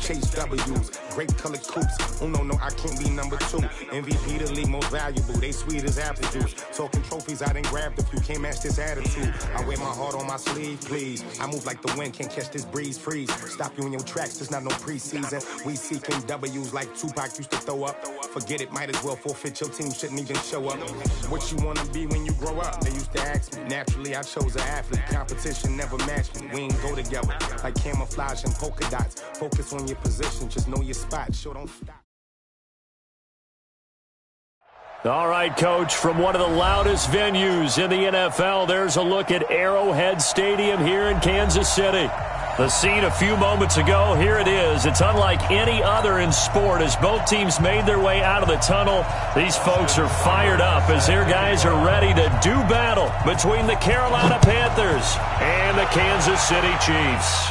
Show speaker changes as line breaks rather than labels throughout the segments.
chase W's. Great colored coops. Oh, no, I can't be number 2. MVP the league most valuable. They sweet as apple juice. Talking trophies, I done grabbed a few. Can't match this attitude. I wear my heart on my sleeve, please. I move like the wind, can't catch this breeze, freeze. Stop you in your tracks, there's not no preseason. We seeking W's like Tupac used to throw up. Forget it, might as well forfeit. Your team shouldn't even show up. What you wanna be when you grow up? They used to ask me. Naturally, I chose an athlete. Competition never matched me. We ain't go together like camouflage and polka dots. Focus on your position, just know your spot. Sure, don't stop.
All right, Coach, from one of the loudest venues in the NFL, there's a look at Arrowhead Stadium here in Kansas City. The scene a few moments ago, here it is. It's unlike any other in sport as both teams made their way out of the tunnel. These folks are fired up as their guys are ready to do battle between the Carolina Panthers and the Kansas City Chiefs.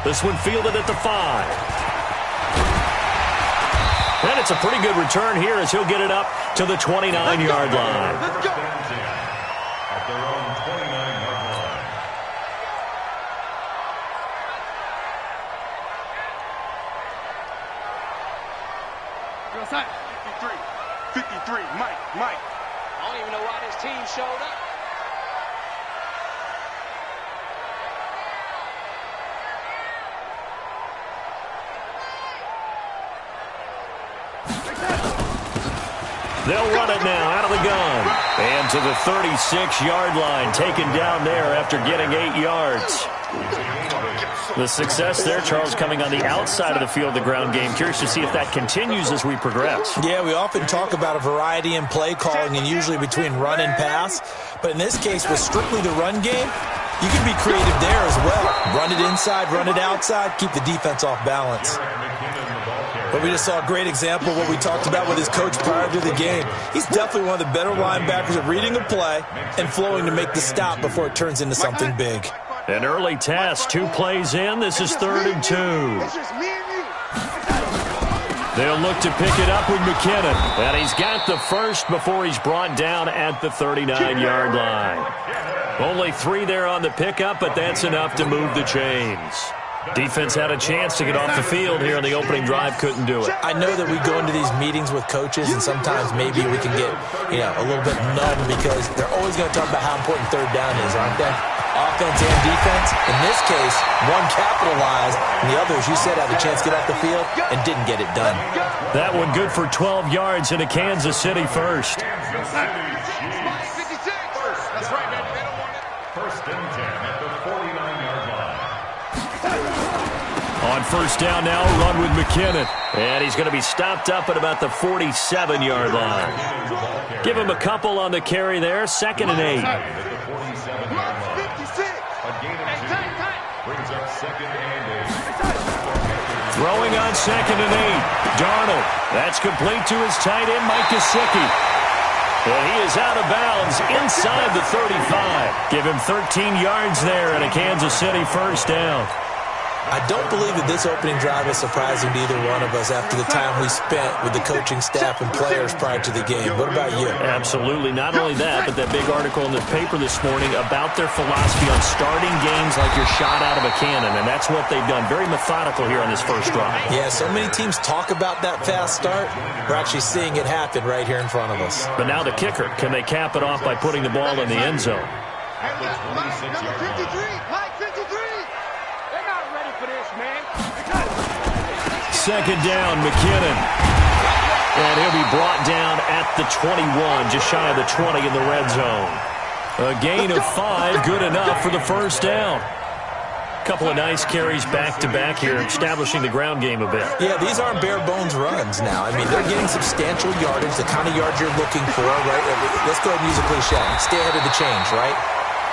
This one fielded at the 5. And it's a pretty good return here as he'll get it up to the 29-yard line.
Let's go. At their own 29-yard line.
Go outside. 53, Mike.
I don't even know why this team showed up.
They'll run it now out of the gun. And to the 36-yard line, taken down there after getting 8 yards. The success there, Charles, coming on the outside of the field, the ground game. Curious to see if that continues as we progress.
Yeah, we often talk about a variety in play calling and usually between run and pass. But in this case, with strictly the run game, you can be creative there as well. Run it inside, run it outside, keep the defense off balance. But we just saw a great example of what we talked about with his coach prior to the game. He's definitely one of the better linebackers at reading a play and flowing to make the stop before it turns into something big.
An early test, 2 plays in. This is 3rd and 2. They'll look to pick it up with McKinnon. And he's got the first before he's brought down at the 39-yard line. Only 3 there on the pickup, but that's enough to move the chains. Defense had a chance to get off the field here on the opening drive, couldn't do it.
I know that we go into these meetings with coaches, and sometimes maybe we can get, a little bit numb because they're always going to talk about how important 3rd down is, aren't they? Offense and defense. In this case, one capitalized, and the other, as you said, had a chance to get off the field and didn't get it done.
That one good for 12 yards into Kansas City first.
That's right, baby. They don't want it. 1st and 10 at the 49-yard line.
On 1st down now, run with McKinnon. And he's going to be stopped up at about the 47-yard line. Give him a couple on the carry there. 2nd and 8.
Brings up 2nd and 8.
Throwing on 2nd and 8. Darnold. That's complete to his tight end, Mike Gesicki. And he is out of bounds inside the 35. Give him 13 yards there and a Kansas City 1st down.
I don't believe that this opening drive is surprising to either one of us after the time we spent with the coaching staff and players prior to the game. What about you?
Absolutely. Not only that, but that big article in the paper this morning about their philosophy on starting games like you're shot out of a cannon, and that's what they've done. Very methodical here on this first drive.
Yeah, so many teams talk about that fast start. We're actually seeing it happen right here in front of us.
But now the kicker. Can they cap it off by putting the ball in the end zone?
At the 26-yard line.
Mike 53. They're not ready for this, man.
2nd down, McKinnon. And he'll be brought down at the 21, just shy of the 20 in the red zone. A gain of 5, good enough for the 1st down. Couple of nice carries back-to-back here, establishing the ground game a bit.
Yeah, these aren't bare-bones runs now. I mean, they're getting substantial yardage, the kind of yards you're looking for, right? Let's go ahead and use a cliche. Stay ahead of the change, right?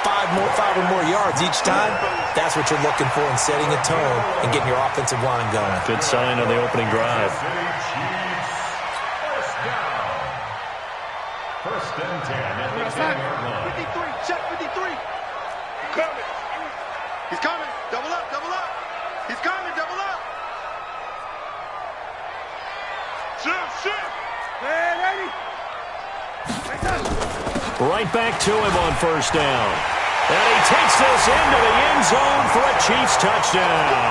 5 or more yards each time, that's what you're looking for in setting a tone and getting your offensive line going.
Good sign on the opening drive.
1st and 10 at the 10-yard line.
53, check 53. Coming. He's coming. Double up. He's coming, double up. Shift. Man, 80.
Right back to him on 1st down. And he takes this into the end zone for a Chiefs touchdown.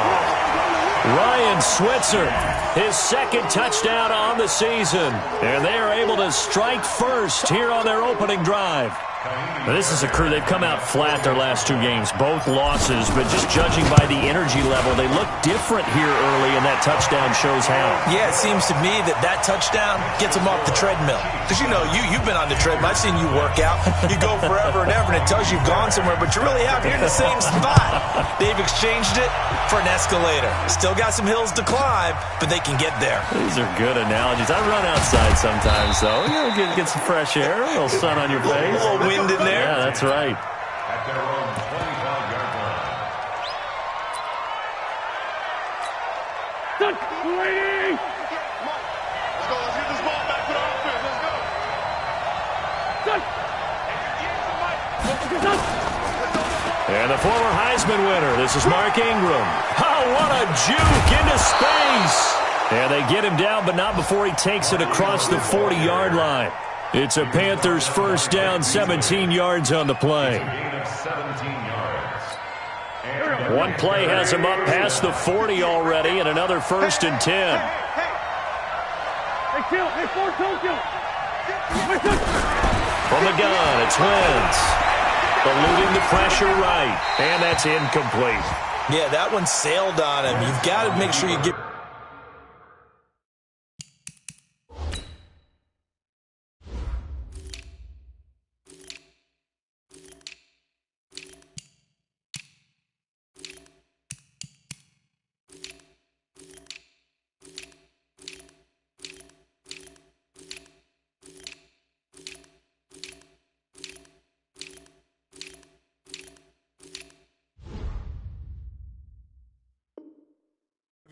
Ryan Switzer, his second touchdown on the season. And they are able to strike first here on their opening drive. Now, this is a crew. They've come out flat their last 2 games, both losses, but just judging by the energy level, they look different here early, and that touchdown shows how.
Yeah, it seems to me that touchdown gets them off the treadmill. Because, you know, you've been on the treadmill. I've seen you work out. You go forever and ever, and it tells you you've gone somewhere, but you really haven't. You're in the same spot. They've exchanged it for an escalator. Still got some hills to climb, but they can get there.
These are good analogies. I run outside sometimes, though. You know, get some fresh air, a little sun on your face.
A little wind in there.
Yeah, that's right.
At their own 25-yard line.
Let's go. Let's get this ball back to the offense. Let's go.
And the former Heisman winner, this is Mark Ingram. Oh, what a juke into space. And they get him down, but not before he takes it across the 40-yard line. It's a Panthers first down, 17 yards on the play. One play has him up past the 40 already, and another first and 10. From the gun, it's Wentz. Eluding the pressure right, and that's incomplete.
Yeah, that one sailed on him. You've got to make sure you get...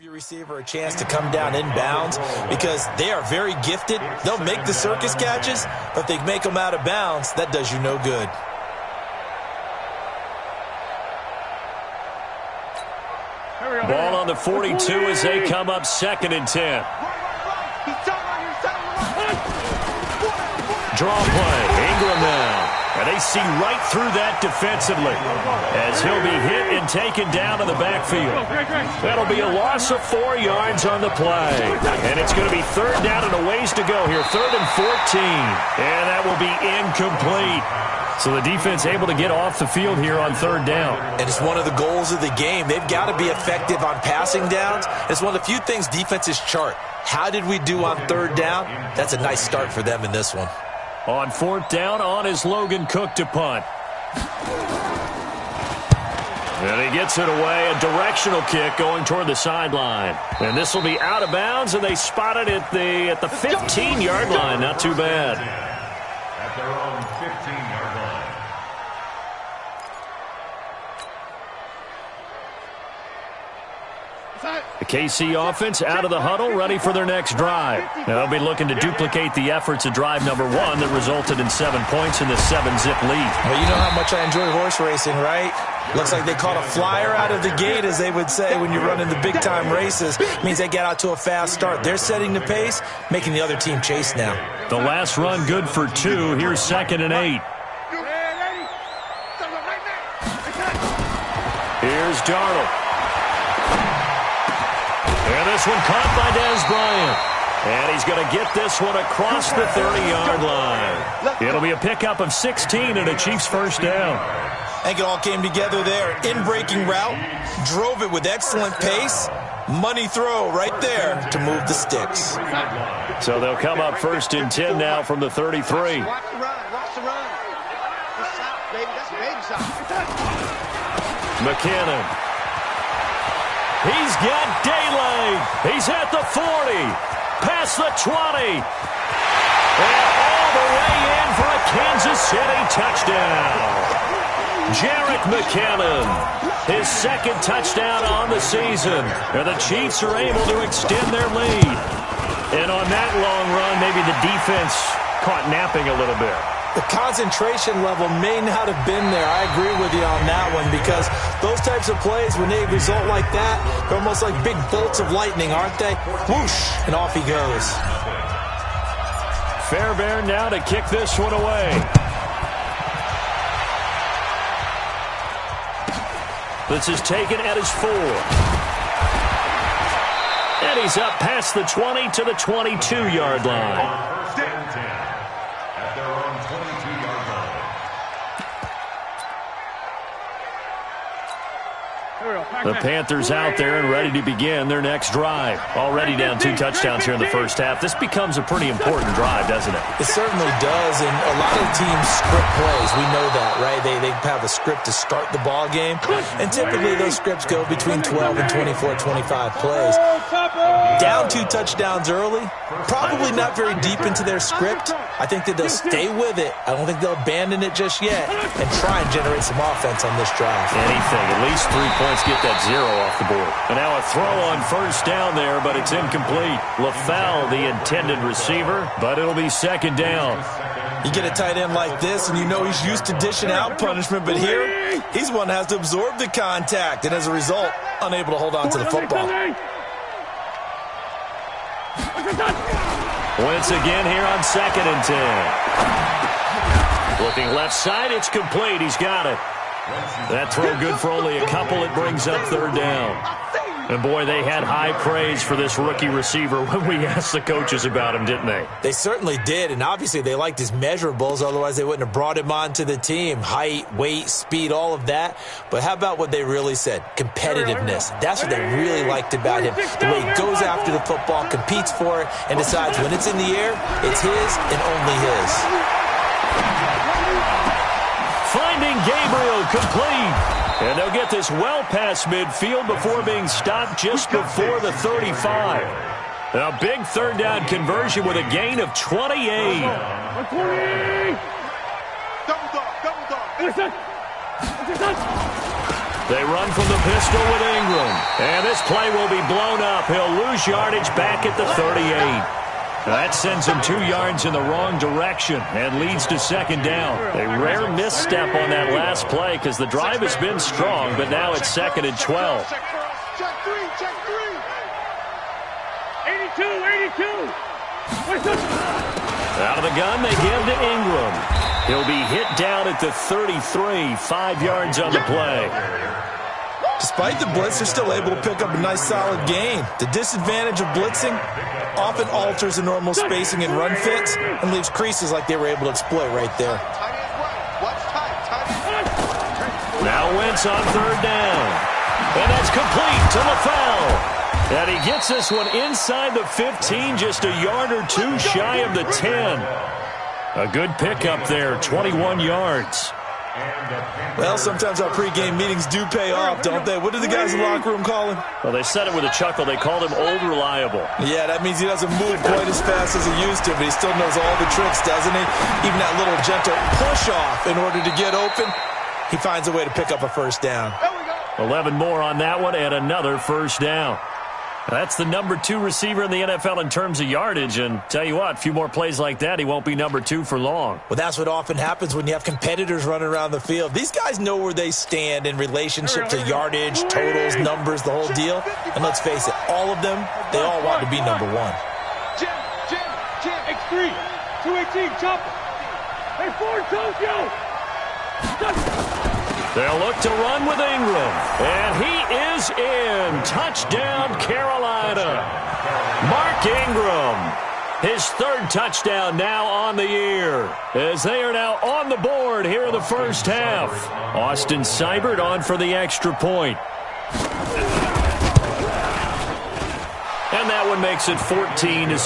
your receiver a chance to come down inbounds because they are very gifted. They'll make the circus catches, but if they make them out of bounds, that does you no good.
Ball on the 42 as they come up second and 10. Draw play. Ingram now. And they see right through that defensively as he'll be hit and taken down in the backfield. That'll be a loss of 4 yards on the play. And it's going to be third down and a ways to go here. 3rd and 14. And that will be incomplete. So the defense able to get off the field here on 3rd down.
And it's one of the goals of the game. They've got to be effective on passing downs. It's one of the few things defenses chart. How did we do on 3rd down? That's a nice start for them in this one.
On 4th down, on is Logan Cook to punt. And he gets it away, a directional kick going toward the sideline. And this will be out of bounds, and they spot it at the 15-yard line. Not too bad.
At their own 15-yard line.
The KC offense out of the huddle, ready for their next drive. Now they'll be looking to duplicate the efforts of drive number 1 that resulted in 7 points in the 7-zip lead.
Well, you know how much I enjoy horse racing, right? Looks like they caught a flyer out of the gate, as they would say when you're running the big-time races. It means they get out to a fast start. They're setting the pace, making the other team chase now.
The last run good for 2. Here's 2nd and 8. Here's Darnold. And this one caught by Dez Bryant. And he's going to get this one across the 30-yard line. It'll be a pickup of 16 and a Chiefs first down.
I think it all came together there. In-breaking route, drove it with excellent pace. Money throw right there to move the sticks.
So they'll come up 1st and 10 now from the 33.
Watch the run. Watch the run. That's out, baby. That's a baby shot.
McKinnon. He's got daylight. He's at the 40. Past the 20. And all the way in for a Kansas City touchdown. Jerick McKinnon, his 2nd touchdown on the season. And the Chiefs are able to extend their lead. And on that long run, maybe the defense caught napping a little bit.
The concentration level may not have been there. I agree with you on that one, because those types of plays, when they result like that, they're almost like big bolts of lightning, aren't they? Whoosh, and off he goes.
Fairbairn now to kick this one away. This is taken at his 4. And he's up past the 20 to the 22-yard line.
First and 10 at their own 22-yard line.
The Panthers out there and ready to begin their next drive. Already down 2 touchdowns here in the first half. This becomes a pretty important drive, doesn't it?
It certainly does, and a lot of teams script plays. We know that, right? They have a script to start the ball game, and typically those scripts go between 12 and 24, 25 plays. Down 2 touchdowns early, probably not very deep into their script. I think that they'll stay with it. I don't think they'll abandon it just yet and try and generate some offense on this drive.
Anything, at least 3 points, get that 0 off the board. And now a throw on first down there, but it's incomplete. LaFell, the intended receiver, but it'll be second down.
You get a tight end like this, and you know he's used to dishing out punishment, but here, he's one that has to absorb the contact, and as a result, unable to hold on to the football.
Once again here on 2nd and 10. Looking left side, it's complete. He's got it. That throw good for only a couple. It brings up 3rd down. And, boy, they had high praise for this rookie receiver when we asked the coaches about him, didn't they?
They certainly did, and obviously they liked his measurables. Otherwise, they wouldn't have brought him onto the team. Height, weight, speed, all of that. But how about what they really said? Competitiveness. That's what they really liked about him. The way he goes after the football, competes for it, and decides when it's in the air, it's his and only his.
Finding Gabriel complete. And they'll get this well past midfield before being stopped just before the 35. A big 3rd down conversion with a gain of 28. They run from the pistol with Ingram. And this play will be blown up. He'll lose yardage back at the 38. That sends him 2 yards in the wrong direction and leads to 2nd down. A rare misstep on that last play because the drive has been strong, but now it's 2nd and 12.
Check 3. 82.
Out of the gun, they give to Ingram. He'll be hit down at the 33, 5 yards on the play.
Despite the blitz, they're still able to pick up a nice solid gain. The disadvantage of blitzing often alters the normal spacing and run fits and leaves creases like they were able to exploit right there.
Now Wentz on 3rd down. And that's complete to LaFell. And he gets this one inside the 15, just a yard or 2 shy of the 10. A good pickup there, 21 yards.
Well, sometimes our pregame meetings do pay off, don't they? What do the guys in the locker room call him?
Well, they said it with a chuckle. They called him old reliable.
Yeah, that means he doesn't move quite as fast as he used to, but he still knows all the tricks, doesn't he? Even that little gentle push-off in order to get open, he finds a way to pick up a 1st down.
11 more on that one and another 1st down. That's the number 2 receiver in the NFL in terms of yardage, and tell you what, a few more plays like that, he won't be number 2 for long.
Well, that's what often happens when you have competitors running around the field. These guys know where they stand in relationship to yardage, totals, numbers, the whole deal. And let's face it, all of them, they all want to be number 1.
Jim, X3, 218, chop. Hey, 4, Tokyo.
They'll look to run with Ingram. And he is in. Touchdown, Carolina. Mark Ingram. His 3rd touchdown now on the year. As they are now on the board here in the first half. Austin Seibert on for the extra point. And that one makes it 14-7.
Makes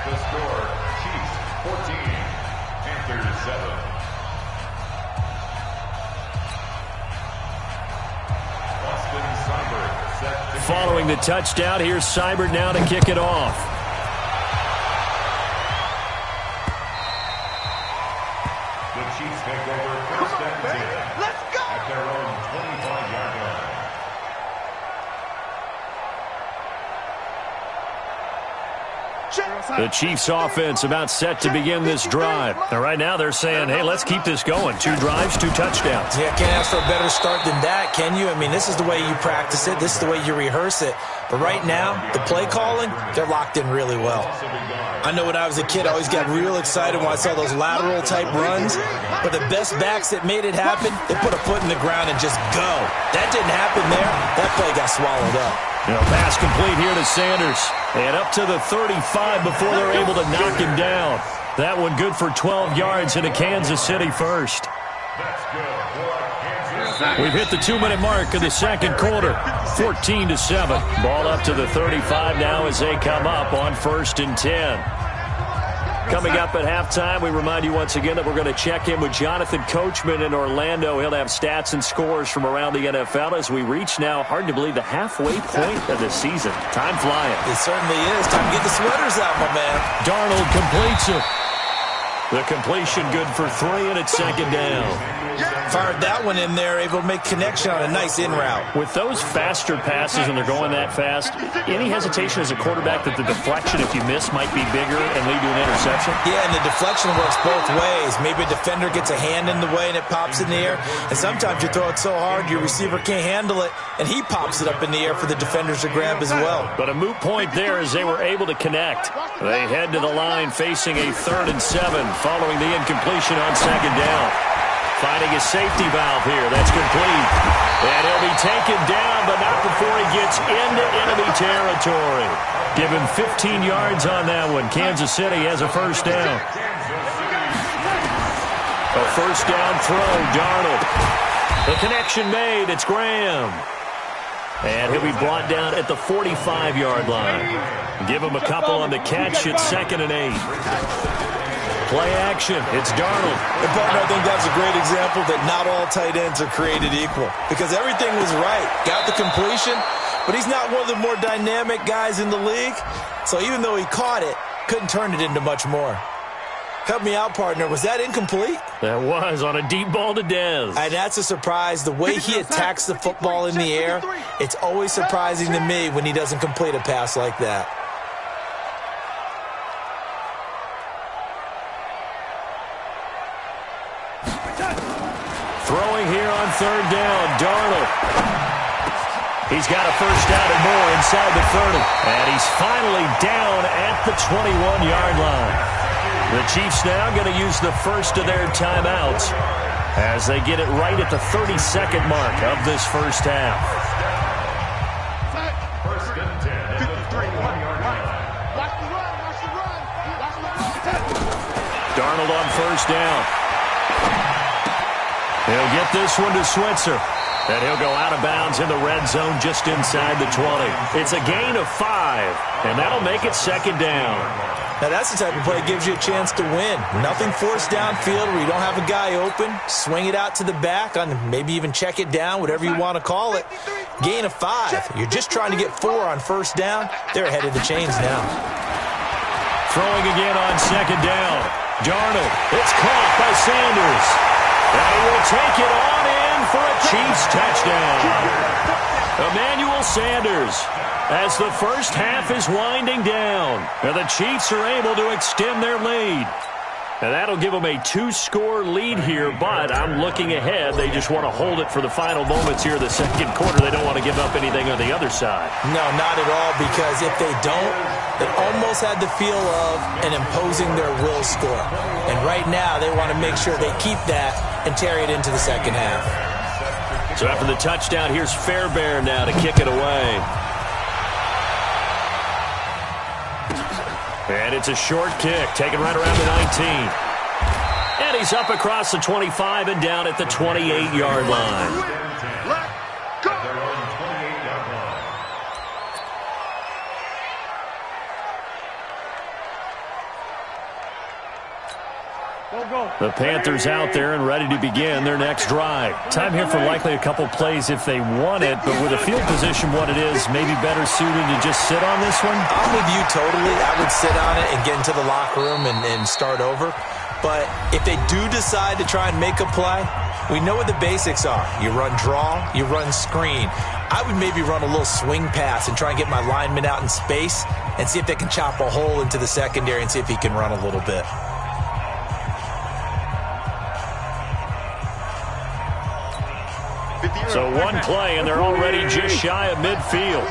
the score. Chiefs 14, Panthers 7.
Following the touchdown, here's Seibert now to kick it off.
The Chiefs take over 1st and 10.
Let's go.
At their own 25-yard line.
The Chiefs offense about set to begin this drive. And right now they're saying, hey, let's keep this going. 2 drives, 2 touchdowns.
Yeah, can't ask for a better start than that, can you? I mean, this is the way you practice it. This is the way you rehearse it. But right now, the play calling, they're locked in really well. I know when I was a kid, I always got real excited when I saw those lateral-type runs. But the best backs that made it happen, they put a foot in the ground and just go. That didn't happen there. That play got swallowed up.
Pass complete here to Sanders. And up to the 35 before they're able to knock him down. That one good for 12 yards into Kansas City first. We've hit the 2-minute mark of the second quarter. 14-7. Ball up to the 35 now as they come up on 1st and 10. Coming up at halftime, we remind you once again that we're going to check in with Jonathan Coachman in Orlando. He'll have stats and scores from around the NFL as we reach now, hard to believe, the halfway point of the season. Time flying.
It certainly is. Time to get the sweaters out, my man.
Darnold completes it. The completion good for 3, and it's 2nd down.
Fired that one in there, able to make connection on a nice in route.
With those faster passes and they're going that fast, any hesitation as a quarterback that the deflection, if you miss, might be bigger and lead to an interception?
Yeah, and the deflection works both ways. Maybe a defender gets a hand in the way and it pops in the air, and sometimes you throw it so hard your receiver can't handle it, and he pops it up in the air for the defenders to grab as well.
But a moot point there as they were able to connect. They head to the line facing a 3rd and 7 following the incompletion on 2nd down. Finding a safety valve here. That's complete. And he'll be taken down, but not before he gets into enemy territory. Give him 15 yards on that one. Kansas City has a 1st down. A 1st down throw, Darnold. The connection made. It's Graham. And he'll be brought down at the 45-yard line. Give him a couple on the catch. It's 2nd and 8. Play action. It's Darnold.
And partner, I think that's a great example that not all tight ends are created equal. Because everything was right. Got the completion, but he's not one of the more dynamic guys in the league. So even though he caught it, couldn't turn it into much more. Help me out, partner. Was that incomplete?
That was on a deep ball to Dez.
And that's a surprise. The way he attacks the football in the air, it's always surprising to me when he doesn't complete a pass like that.
Throwing here on 3rd down, Darnold. He's got a 1st down and more inside the 30. And he's finally down at the 21-yard line. The Chiefs now going to use the first of their timeouts as they get it right at the 32nd mark of this first half.
1st and 10 at the 31-yard line.
Darnold on 1st down. He'll get this one to Switzer. And he'll go out of bounds in the red zone just inside the 20. It's a gain of 5, and that'll make it 2nd down.
Now that's the type of play that gives you a chance to win. Nothing forced downfield where you don't have a guy open. Swing it out to the back, on maybe even check it down, whatever you want to call it. Gain of 5. You're just trying to get 4 on 1st down. They're ahead of the chains now.
Throwing again on 2nd down. Darnold. It's caught by Sanders. And he will take it on in for a Chiefs touchdown. Emmanuel Sanders, as the first half is winding down, and the Chiefs are able to extend their lead. And that'll give them a 2-score lead here, but I'm looking ahead. They just want to hold it for the final moments here of the second quarter. They don't want to give up anything on the other side.
No, not at all, because if they don't, it almost had the feel of an imposing their will score. And right now, they want to make sure they keep that and carry it into the second half.
So after the touchdown, here's Fairbairn now to kick it away. And it's a short kick, taken right around the 19. And he's up across the 25 and down at the 28-yard line. The Panthers out there and ready to begin their next drive. Time here for likely a couple plays if they want it, but with a field position what it is, maybe better suited to just sit on this one?
I'm with you totally. I would sit on it and get into the locker room and start over. But if they do decide to try and make a play, we know what the basics are. You run draw, you run screen. I would maybe run a little swing pass and try and get my lineman out in space and see if they can chop a hole into the secondary and see if he can run a little bit.
So one play, and they're already just shy of midfield.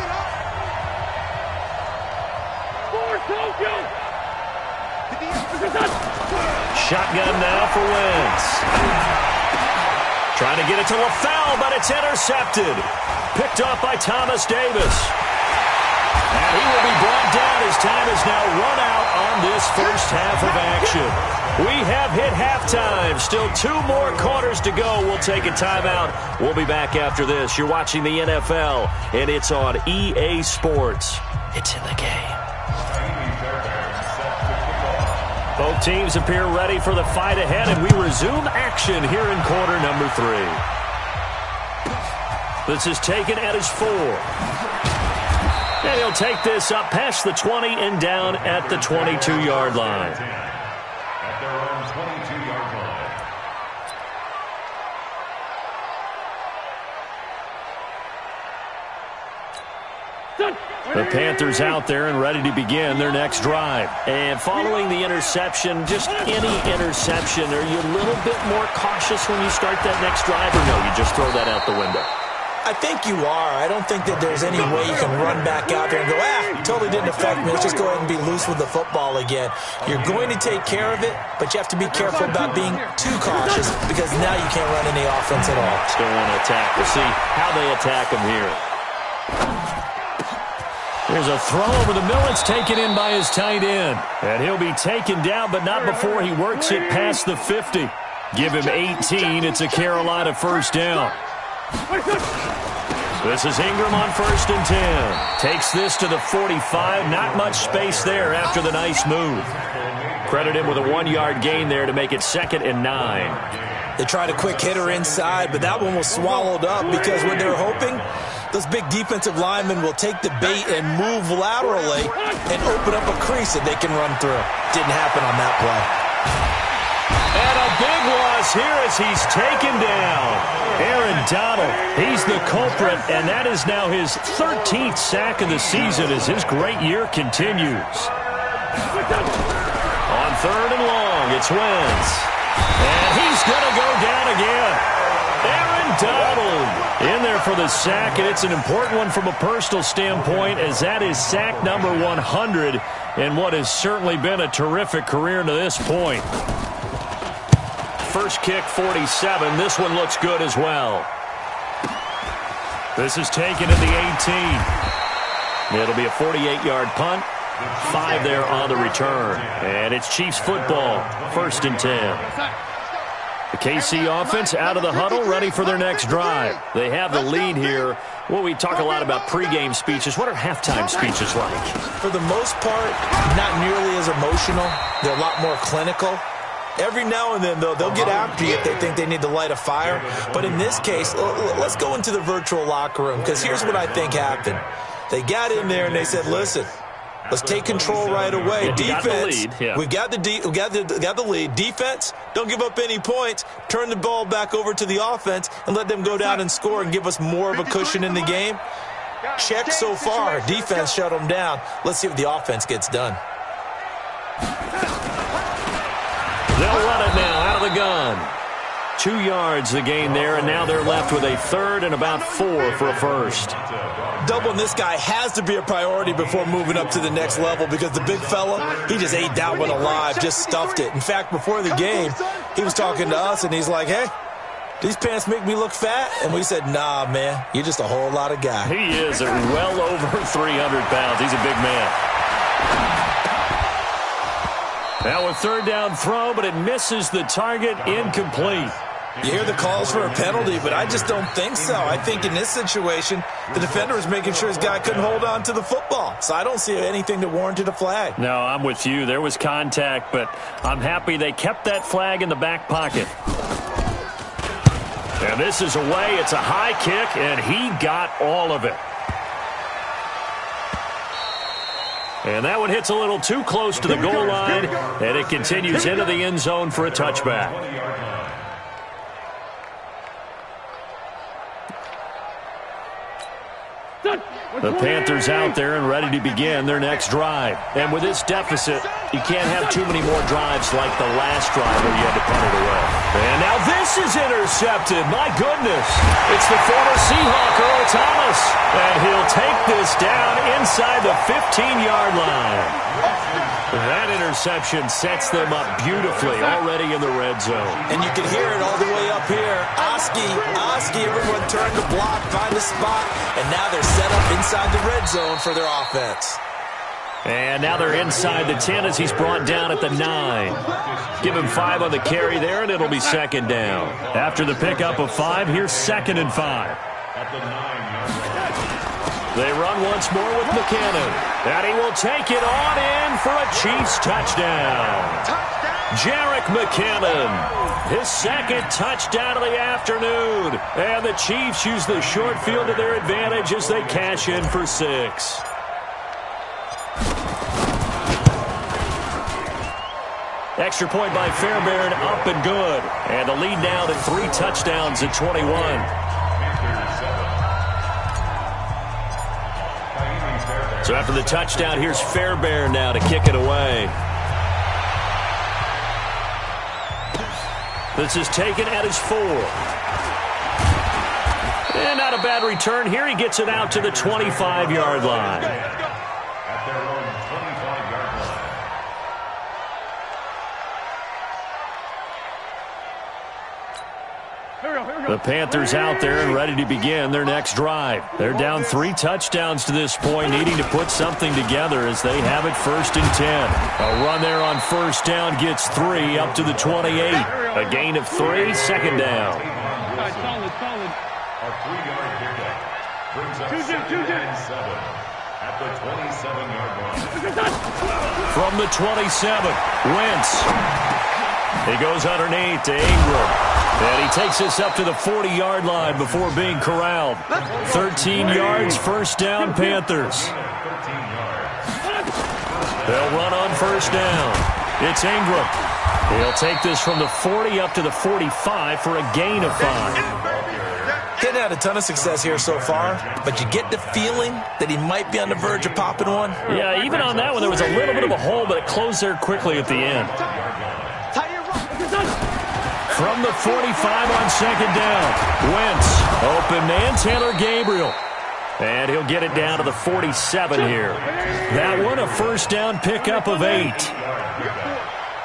shotgun now for Wentz. Trying to get it to LaFell, but it's intercepted. Picked off by Thomas Davis. And he will be brought down. His time is now run out on this first half of action. We have hit halftime. Still 2 more quarters to go. We'll take a timeout. We'll be back after this. You're watching the NFL, and it's on EA Sports. It's in the game. Both teams appear ready for the fight ahead, and we resume action here in quarter number 3. This is taken at his 4. And he'll take this up past the 20 and down at the 22-yard line.
At their own 22-yard line.
The Panthers out there and ready to begin their next drive. And following the interception, just any interception, are you a little bit more cautious when you start that next drive, or no, you just throw that out the window?
I think you are. I don't think that there's any way you can run back out there and go, totally didn't affect me. Let's just go ahead and be loose with the football again. You're going to take care of it, but you have to be careful about being too cautious because now you can't run any offense at all.
Still want to attack. We'll see how they attack him here. There's a throw over the middle. It's taken in by his tight end. And he'll be taken down, but not before he works it past the 50. Give him 18. It's a Carolina first down. This is Ingram on 1st and 10. Takes this to the 45. Not much space there after the nice move. Credit him with a 1-yard gain there to make it 2nd and 9.
They tried a quick hitter inside, but that one was swallowed up because what they're hoping, those big defensive linemen will take the bait and move laterally and open up a crease that they can run through. Didn't happen on that play.
And a big loss here as he's taken down. Aaron Donald, he's the culprit, and that is now his 13th sack of the season as his great year continues. On 3rd and long, it's Wentz. And he's going to go down again. Aaron Donald in there for the sack, and it's an important one from a personal standpoint as that is sack number 100 in what has certainly been a terrific career to this point. First kick, 47. This one looks good as well. This is taken at the 18. It'll be a 48-yard punt. 5 there on the return. And it's Chiefs football. 1st and 10. The KC offense out of the huddle, ready for their next drive. They have the lead here. Well, we talk a lot about pregame speeches. What are halftime speeches like?
For the most part, not nearly as emotional. They're a lot more clinical. Every now and then, though, they'll get after you if they think they need to light a fire. But in this case, let's go into the virtual locker room, because here's what I think happened. They got in there and they said, listen, let's take control right away. Defense, we got the lead. Defense, don't give up any points. Turn the ball back over to the offense and let them go down and score and give us more of a cushion in the game. Check so far. Defense shut them down. Let's see what the offense gets done.
They'll run it now out of the gun. 2 yards the gain there, and now they're left with a 3rd and about 4 for a first.
Doubling this guy has to be a priority before moving up to the next level because the big fella, he just ate that one alive, just stuffed it. In fact, before the game, he was talking to us, and he's like, hey, these pants make me look fat? And we said, nah, man, you're just a whole lot of guy.
He is at well over 300 pounds. He's a big man. Now a 3rd down throw, but it misses the target, incomplete.
You hear the calls for a penalty, but I just don't think so. I think in this situation, the defender was making sure his guy couldn't hold on to the football. So I don't see anything that warranted a flag.
No, I'm with you. There was contact, but I'm happy they kept that flag in the back pocket. And this is away. It's a high kick, and he got all of it. And that one hits a little too close to the goal line, and it continues into the end zone for a touchback. The Panthers out there and ready to begin their next drive. And with this deficit, you can't have too many more drives like the last drive where you had to punt it away. And now this is intercepted. My goodness. It's the former Seahawk, Earl Thomas. And he'll take this down inside the 15-yard line. That interception sets them up beautifully already in the red zone.
And you can hear it all the way up here. Oski, everyone turned to block, find a spot, and now they're set up inside the red zone for their offense.
And now they're inside the 10 as he's brought down at the 9. Give him 5 on the carry there, and it'll be second down. After the pickup of 5, here's 2nd and 5. They run once more with McKinnon. And he will take it on in for a Chiefs touchdown. Jerick McKinnon, his 2nd touchdown of the afternoon. And the Chiefs use the short field to their advantage as they cash in for 6. Extra point by Fairbairn, up and good. And the lead now to 3 touchdowns at 21. So after the touchdown, here's Fairbairn now to kick it away. This is taken at his 4. And not a bad return here. He gets it out to the 25-yard line.
At their own 25-yard line.
The Panthers out there and ready to begin their next drive. They're down 3 touchdowns to this point, needing to put something together as they have it 1st and 10. A run there on 1st down gets 3 up to the 28. A gain of 3, 2nd down.
A 3-yard pickup brings up 2nd and 7 at the 27-yard line.
From the 27, Wentz. He goes underneath to Ingram. And he takes this up to the 40-yard line before being corralled. 13 yards, 1st down, Panthers. They'll run on 1st down. It's Ingram. He'll take this from the 40 up to the 45 for a gain of 5.
Hadn't had a ton of success here so far, but you get the feeling that he might be on the verge of popping one.
Yeah, even on that one, there was a little bit of a hole, but it closed there quickly at the end. From the 45 on 2nd down, Wentz, open man, Taylor Gabriel. And he'll get it down to the 47 here. That one, a 1st down pickup of 8.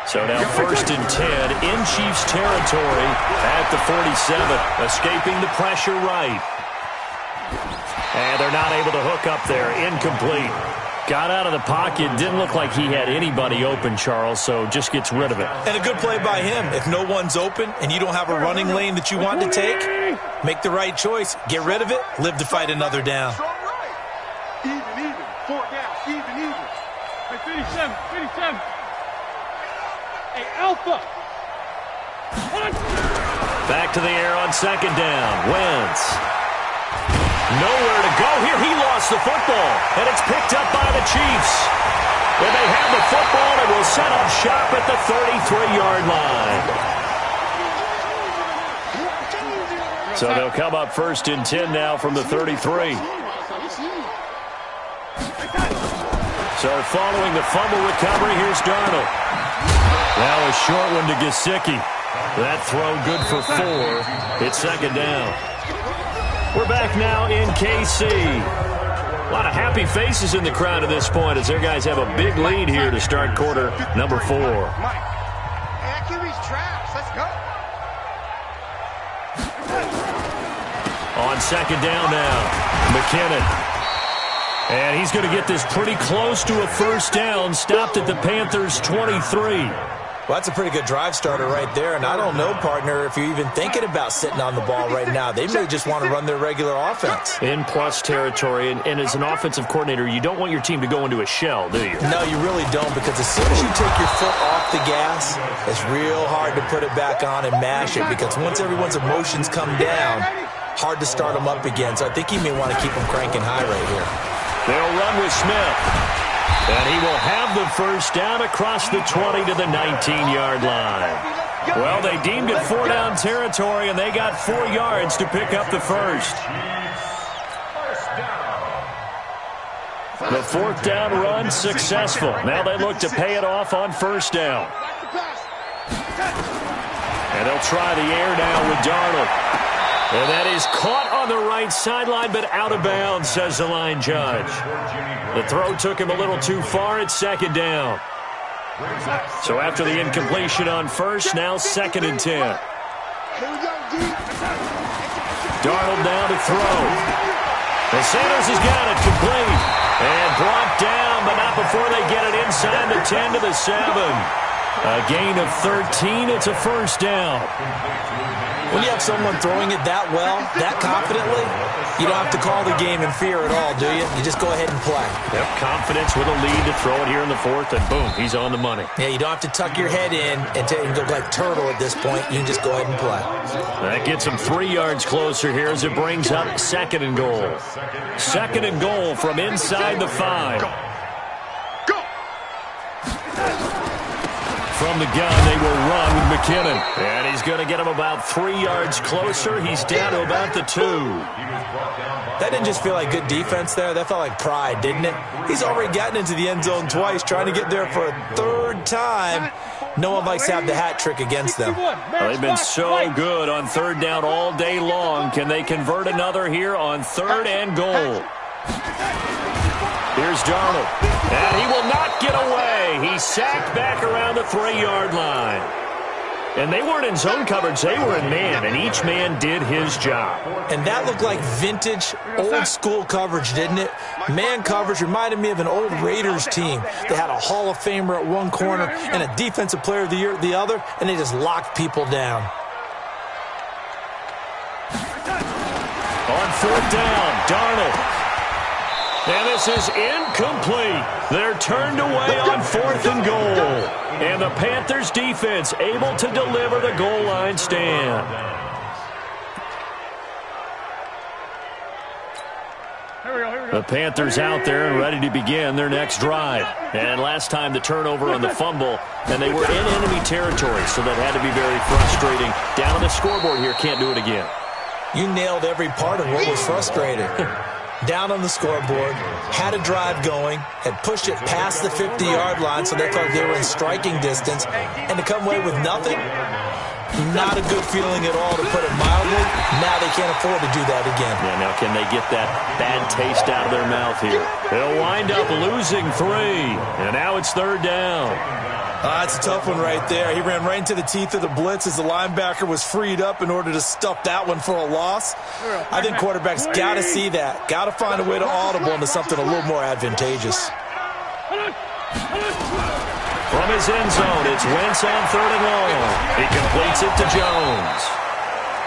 So now 1st and 10 in Chiefs territory at the 47, escaping the pressure right. And they're not able to hook up there, incomplete. Got out of the pocket, didn't look like he had anybody open, Charles, so just gets rid of it.
And a good play by him. If no one's open and you don't have a running lane that you want to take, make the right choice. Get rid of it, live to fight another down.
Even, 4 down, even. Hey, 57. Hey, Alpha.
Back to the air on 2nd down, Wentz. Nowhere to go here. He lost the football, and it's picked up by the Chiefs. And they have the football and will set up shop at the 33-yard line. So they'll come up 1st and 10 now from the 33. So following the fumble recovery, here's Darnold. Now a short one to Gesicki. That throw good for 4. It's 2nd down. We're back now in KC. A lot of happy faces in the crowd at this point as their guys have a big lead here to start quarter number 4.
Hey, that QB's trash. Let's go.
On 2nd down now, McKinnon. And he's going to get this pretty close to a 1st down, stopped at the Panthers' 23.
Well, that's a pretty good drive starter right there. And I don't know, partner, if you're even thinking about sitting on the ball right now. They may just want to run their regular offense.
In plus territory, and as an offensive coordinator, you don't want your team to go into a shell, do you?
No, you really don't, because as soon as you take your foot off the gas, it's real hard to put it back on and mash it, because once everyone's emotions come down, hard to start them up again. So I think you may want to keep them cranking high right here.
They'll run with Smith. And he will have the 1st down across the 20 to the 19-yard line. Well, they deemed it 4-down territory, and they got 4 yards to pick up the 1st. The 4th down run successful. Now they look to pay it off on 1st down. And they'll try the air now with Darnold. And that is caught on the right sideline, but out of bounds, says the line judge. The throw took him a little too far. It's 2nd down. So after the incompletion on first, now 2nd and 10. Darnold now to throw. And Sanders has got it complete. And brought down, but not before they get it inside the 10 to the 7. A gain of 13. It's a first down.
When you have someone throwing it that well, that confidently, you don't have to call the game in fear at all, do you? You just go ahead and play.
Yep, confidence with a lead to throw it here in the 4th, and boom, he's on the money.
Yeah, you don't have to tuck your head in and look like turtle at this point. You can just go ahead and play.
That gets him 3 yards closer here as it brings up 2nd and goal. 2nd and goal from inside the 5. From the gun, they will run with McKinnon. And he's going to get him about 3 yards closer. He's down to about the 2.
That didn't just feel like good defense there. That felt like pride, didn't it? He's already gotten into the end zone twice, trying to get there for a 3rd time. No one likes to have the hat trick against them.
Well, they've been so good on 3rd down all day long. Can they convert another here on 3rd and goal? Here's Darnold. And he will not get away. He's sacked back around the 3-yard line. And they weren't in zone coverage. They were in man, and each man did his job.
And that looked like vintage, old-school coverage, didn't it? Man coverage reminded me of an old Raiders team. They had a Hall of Famer at one corner and a Defensive Player of the Year at the other, and they just locked people down.
On 4th down, Darnold. And this is incomplete. They're turned away on 4th and goal. And the Panthers defense able to deliver the goal line stand. The Panthers out there and ready to begin their next drive. And last time the turnover on the fumble, and they were in enemy territory, so that had to be very frustrating. Down on the scoreboard here, can't do it again.
You nailed every part of what was frustrating. Down on the scoreboard, had a drive going, had pushed it past the 50-yard line so they thought they were in striking distance, and to come away with nothing, not a good feeling at all, to put it mildly. Now they can't afford to do that again.
Yeah, now can they get that bad taste out of their mouth here? They'll wind up losing 3, and now it's 3rd down.
That's a tough one right there. He ran right into the teeth of the blitz as the linebacker was freed up in order to stuff that one for a loss. I think quarterbacks got to see that. Got to find a way to audible into something a little more advantageous.
From his end zone, it's Wentz on 3rd and long. He completes it to Jones.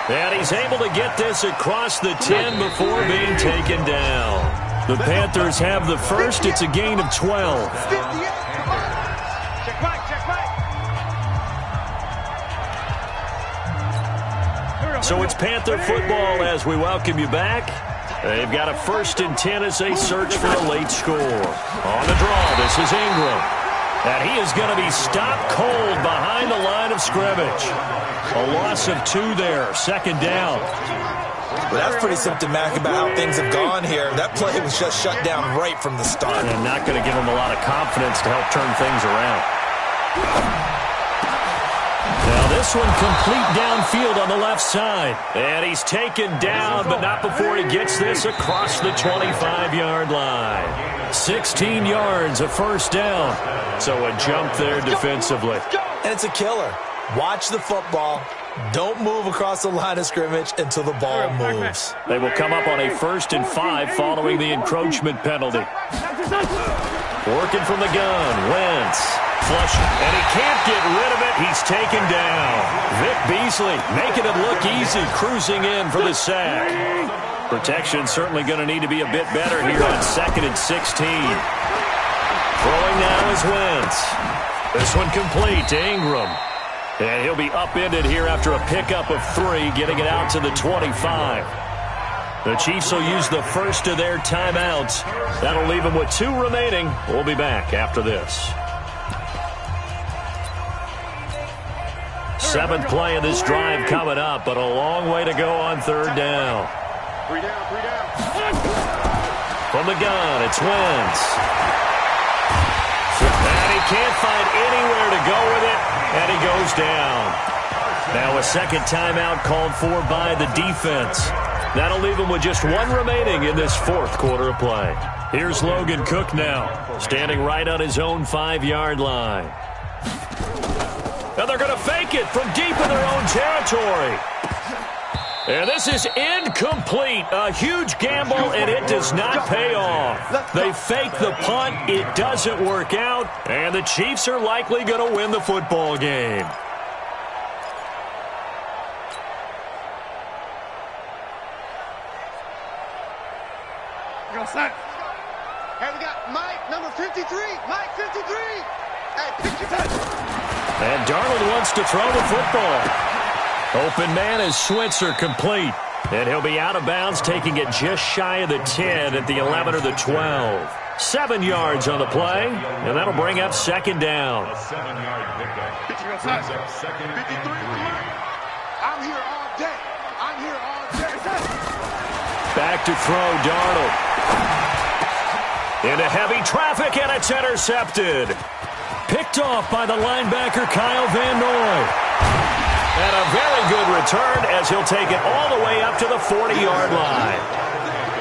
And he's able to get this across the 10 before being taken down. The Panthers have the first. It's a gain of 12. So it's Panther football as we welcome you back. They've got a 1st and 10 as they search for a late score. On the draw, this is Ingram. And he is going to be stopped cold behind the line of scrimmage. A loss of 2 there, 2nd down.
Well, that's pretty symptomatic about how things have gone here. That play was just shut down right from the start.
And not going to give him a lot of confidence to help turn things around. Now this one complete downfield on the left side. And he's taken down, but not before he gets this across the 25-yard line. 16 yards, a first down. So a jump there defensively.
And it's a killer. Watch the football. Don't move across the line of scrimmage until the ball moves.
They will come up on a 1st and 5 following the encroachment penalty. Working from the gun, Wentz. Flush, and he can't get rid of it. He's taken down. Vic Beasley making it look easy, cruising in for the sack. Protection certainly going to need to be a bit better here on 2nd and 16. Throwing now is Wentz. This one complete to Ingram. And he'll be upended here after a pickup of 3, getting it out to the 25. The Chiefs will use the first of their timeouts. That'll leave them with 2 remaining. We'll be back after this. 7th play of this drive coming up, but a long way to go on 3rd down.
3 down.
From the gun, it's Wentz. And he can't find anywhere to go with it, and he goes down. Now a 2nd timeout called for by the defense. That'll leave him with just 1 remaining in this 4th quarter of play. Here's Logan Cook now, standing right on his own 5-yard line. And they're going to fake it from deep in their own territory. And this is incomplete. A huge gamble, and it does not pay off. They fake the punt. It doesn't work out. And the Chiefs are likely going to win the football game.
Hey, we got Mike, number 53. Mike, 53. Hey, pick your touch.
And Darnold wants to throw the football. Open man is Switzer, complete. And he'll be out of bounds, taking it just shy of the 10 at the 11 or the 12. 7 yards on the play, and that'll bring up second down.
A 7-yard pickup.
Brings
up second
53.
and 3.
I'm here all day. I'm here all day.
Back to throw, Darnold. Into heavy traffic, and it's intercepted. Picked off by the linebacker, Kyle Van Noy. And a very good return as he'll take it all the way up to the 40-yard line.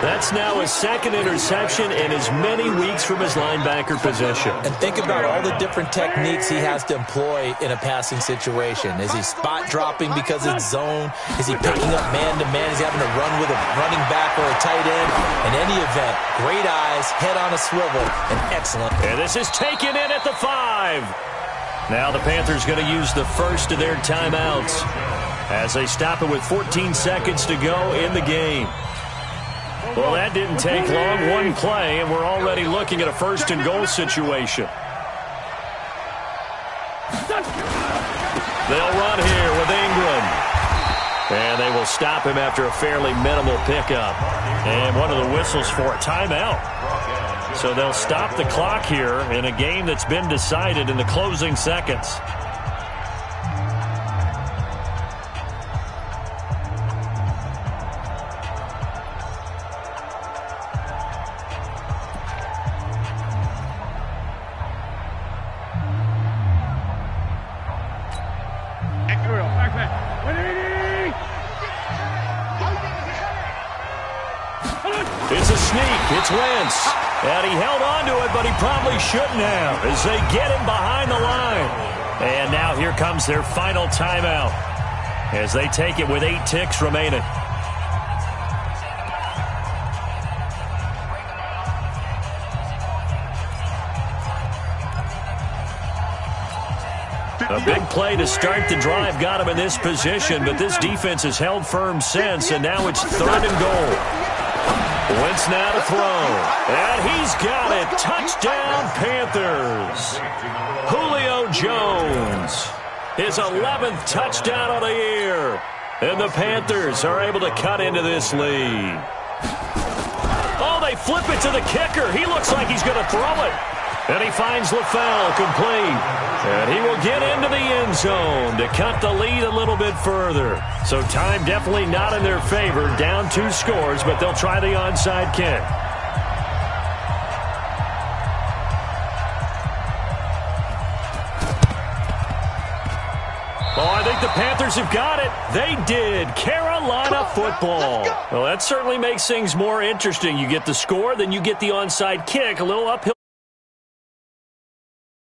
That's now his second interception in as many weeks from his linebacker position.
And think about all the different techniques he has to employ in a passing situation. Is he spot dropping because it's zone? Is he picking up man-to-man? Is he having to run with a running back or a tight end? In any event, great eyes, head on a swivel, and excellent.
And this is taken in at the 5. Now the Panthers going to use the first of their timeouts as they stop it with 14 seconds to go in the game. Well, that didn't take long. One play, and we're already looking at a first and goal situation. They'll run here with Ingram. And they will stop him after a fairly minimal pickup. And one of the whistles for a timeout. So they'll stop the clock here in a game that's been decided in the closing seconds. It's a sneak. It's Wentz. And he held on to it, but he probably shouldn't have as they get him behind the line. And now here comes their final timeout as they take it with 8 ticks remaining. A big play to start the drive got him in this position, but this defense has held firm since, and now it's 3rd and goal. Wentz now to throw, and he's got it. Touchdown, Panthers. Julio Jones, his 11th touchdown of the year. And the Panthers are able to cut into this lead. Oh, they flip it to the kicker. He looks like he's going to throw it. And he finds LaFell complete. And he will get into the end zone to cut the lead a little bit further. So time definitely not in their favor. Down 2 scores, but they'll try the onside kick. Oh, I think the Panthers have got it. They did. Carolina football. Well, that certainly makes things more interesting. You get the score, then you get the onside kick. A little uphill